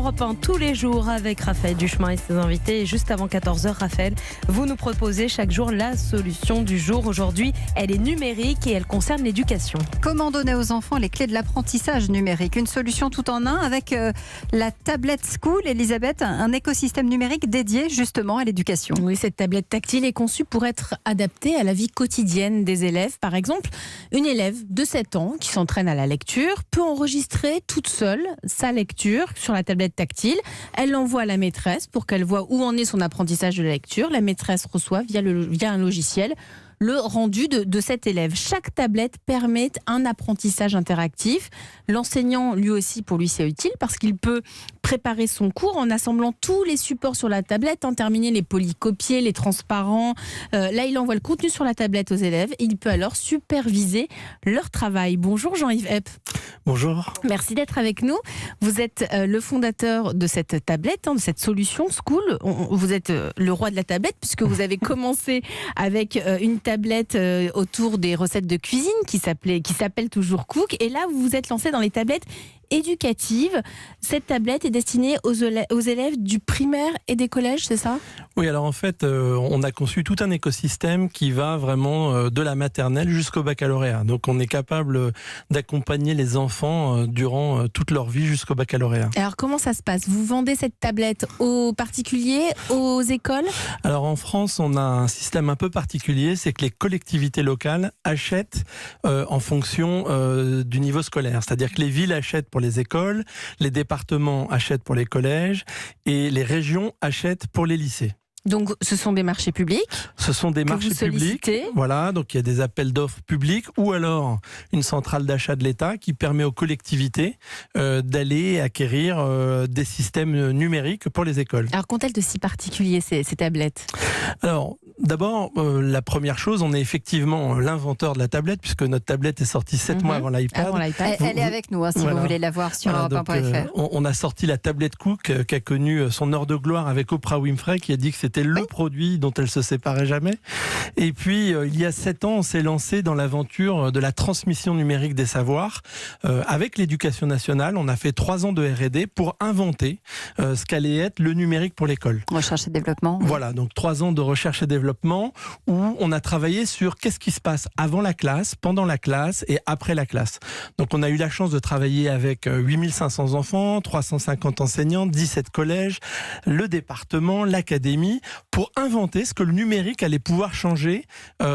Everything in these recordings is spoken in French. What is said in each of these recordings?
Europe 1 tous les jours avec Raphaël Duchemin et ses invités. Et juste avant 14h, Raphaël, vous nous proposez chaque jour la solution du jour. Aujourd'hui, elle est numérique et elle concerne l'éducation. Comment donner aux enfants les clés de l'apprentissage numérique? Une solution tout en un avec la tablette School, Elisabeth, un écosystème numérique dédié justement à l'éducation. Oui, cette tablette tactile est conçue pour être adaptée à la vie quotidienne des élèves. Par exemple, une élève de 7 ans qui s'entraîne à la lecture peut enregistrer toute seule sa lecture sur la tablette tactile. Elle l'envoie à la maîtresse pour qu'elle voit où en est son apprentissage de la lecture. La maîtresse reçoit via un logiciel le rendu de cet élève. Chaque tablette permet un apprentissage interactif. L'enseignant, lui aussi, pour lui, c'est utile parce qu'il peut préparer son cours en assemblant tous les supports sur la tablette, terminer les polycopiés, les transparents. Là, il envoie le contenu sur la tablette aux élèves et il peut alors superviser leur travail. Bonjour Jean-Yves Epp. Bonjour. Merci d'être avec nous. Vous êtes le fondateur de cette tablette, de cette solution School. Vous êtes le roi de la tablette puisque vous avez commencé avec une tablette autour des recettes de cuisine qui s'appelle toujours Cook. Et là, vous vous êtes lancé dans les tablettes éducative. Cette tablette est destinée aux élèves du primaire et des collèges, c'est ça? Oui, alors en fait, on a conçu tout un écosystème qui va vraiment de la maternelle jusqu'au baccalauréat. Donc on est capable d'accompagner les enfants durant toute leur vie jusqu'au baccalauréat. Alors comment ça se passe? Vous vendez cette tablette aux particuliers, aux écoles? Alors en France, on a un système un peu particulier, c'est que les collectivités locales achètent en fonction du niveau scolaire. C'est-à-dire que les villes achètent pour les écoles, les départements achètent pour les collèges et les régions achètent pour les lycées. Donc, ce sont des marchés publics. Ce sont des marchés publics. Voilà, donc il y a des appels d'offres publics ou alors une centrale d'achat de l'État qui permet aux collectivités d'aller acquérir des systèmes numériques pour les écoles. Alors, qu'ont-elles de si particulier ces tablettes? Alors, d'abord, la première chose, on est effectivement l'inventeur de la tablette puisque notre tablette est sortie 7 mois avant l'iPad. Elle est avec nous, si vous voulez la voir sur europe1.fr. On a sorti la tablette Cook qui a connu son heure de gloire avec Oprah Winfrey qui a dit que c'était le produit dont elle se séparait jamais. Et puis, il y a 7 ans, on s'est lancé dans l'aventure de la transmission numérique des savoirs. Avec l'Éducation nationale, on a fait 3 ans de R&D pour inventer ce qu'allait être le numérique pour l'école. Recherche et développement. Voilà, donc 3 ans de recherche et développement où on a travaillé sur qu'est-ce qui se passe avant la classe, pendant la classe et après la classe. Donc on a eu la chance de travailler avec 8500 enfants, 350 enseignants, 17 collèges, le département, l'académie, pour inventer ce que le numérique allait pouvoir changer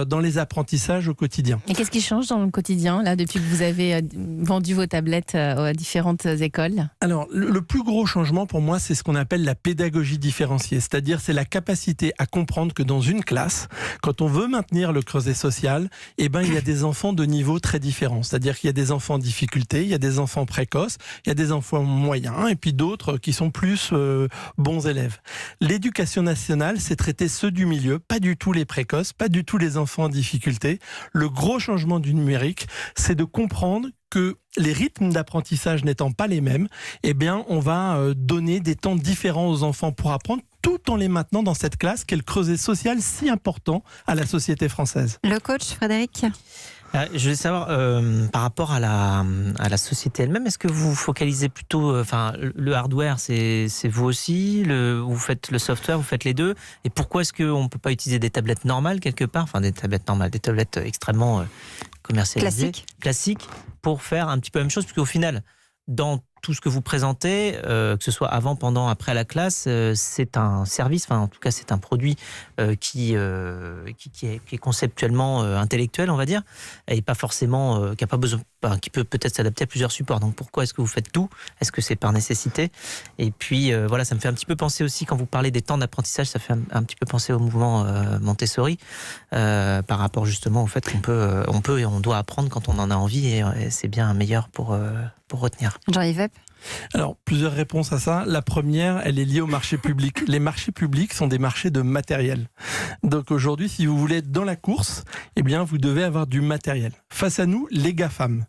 dans les apprentissages au quotidien. Et qu'est-ce qui change dans le quotidien, là, depuis que vous avez vendu vos tablettes à différentes écoles? Alors, le plus gros changement pour moi, c'est ce qu'on appelle la pédagogie différenciée. C'est-à-dire, c'est la capacité à comprendre que dans une classe, quand on veut maintenir le creuset social, eh ben, il y a des enfants de niveaux très différents. C'est-à-dire qu'il y a des enfants en difficulté, il y a des enfants précoces, il y a des enfants moyens, et puis d'autres qui sont plus bons élèves. L'éducation nationale, c'est traiter ceux du milieu, pas du tout les précoces, pas du tout les enfants en difficulté. Le gros changement du numérique, c'est de comprendre que les rythmes d'apprentissage n'étant pas les mêmes, eh bien, on va donner des temps différents aux enfants pour apprendre, tout en les maintenant dans cette classe qu'est le creuset social si important à la société française. Le coach Frédéric? Je voulais savoir, par rapport à la société elle-même, est-ce que vous focalisez plutôt, le hardware, c'est vous aussi, vous faites le software, vous faites les deux, et pourquoi est-ce qu'on ne peut pas utiliser des tablettes normales quelque part, enfin des tablettes normales, des tablettes extrêmement commercialisées, classiques, pour faire un petit peu la même chose, puisqu'au final, dans tout ce que vous présentez, que ce soit avant, pendant, après la classe, c'est un service, enfin en tout cas c'est un produit qui est conceptuellement intellectuel, on va dire, et pas forcément, qui a pas besoin, qui peut peut-être s'adapter à plusieurs supports. Donc pourquoi est-ce que vous faites tout? Est-ce que c'est par nécessité? Et puis voilà, ça me fait un petit peu penser aussi, quand vous parlez des temps d'apprentissage, ça fait un petit peu penser au mouvement Montessori, par rapport justement au fait qu'on peut et on doit apprendre quand on en a envie, et c'est bien meilleur pour retenir. Jean-Yves Epp. Alors, plusieurs réponses à ça. La première, elle est liée au marché public. Les marchés publics sont des marchés de matériel. Donc aujourd'hui, si vous voulez être dans la course, eh bien, vous devez avoir du matériel. Face à nous, les GAFAM.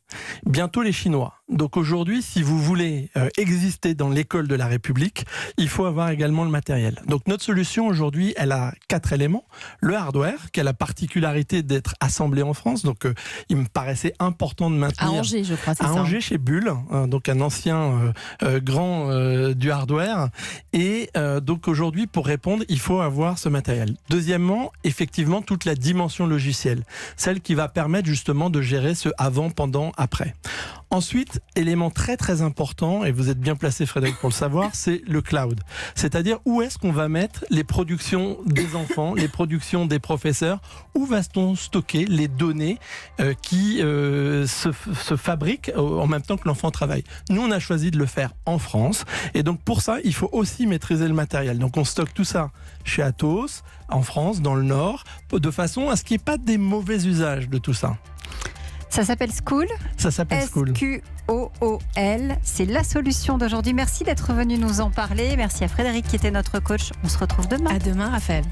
Bientôt les Chinois. Donc aujourd'hui, si vous voulez exister dans l'école de la République, il faut avoir également le matériel. Donc notre solution aujourd'hui, elle a 4 éléments. Le hardware, qui a la particularité d'être assemblé en France. Donc il me paraissait important de maintenir... À Angers, je crois, c'est à ça. Angers, chez Bull, donc un ancien grand du hardware. Et donc aujourd'hui, pour répondre, il faut avoir ce matériel. Deuxièmement, effectivement, toute la dimension logicielle. Celle qui va permettre justement de gérer ce avant, pendant, après. Ensuite, élément très très important, et vous êtes bien placé Frédéric pour le savoir, c'est le cloud. C'est-à-dire où est-ce qu'on va mettre les productions des enfants, les productions des professeurs, où va-t-on stocker les données qui se fabriquent en même temps que l'enfant travaille. Nous, on a choisi de le faire en France, et donc pour ça, il faut aussi maîtriser le matériel. Donc on stocke tout ça chez Atos, en France, dans le Nord, de façon à ce qu'il n'y ait pas des mauvais usages de tout ça. Ça s'appelle Skool. Ça s'appelle Skool. SQOOL. C'est la solution d'aujourd'hui. Merci d'être venu nous en parler. Merci à Frédéric qui était notre coach. On se retrouve demain. À demain, Raphaël.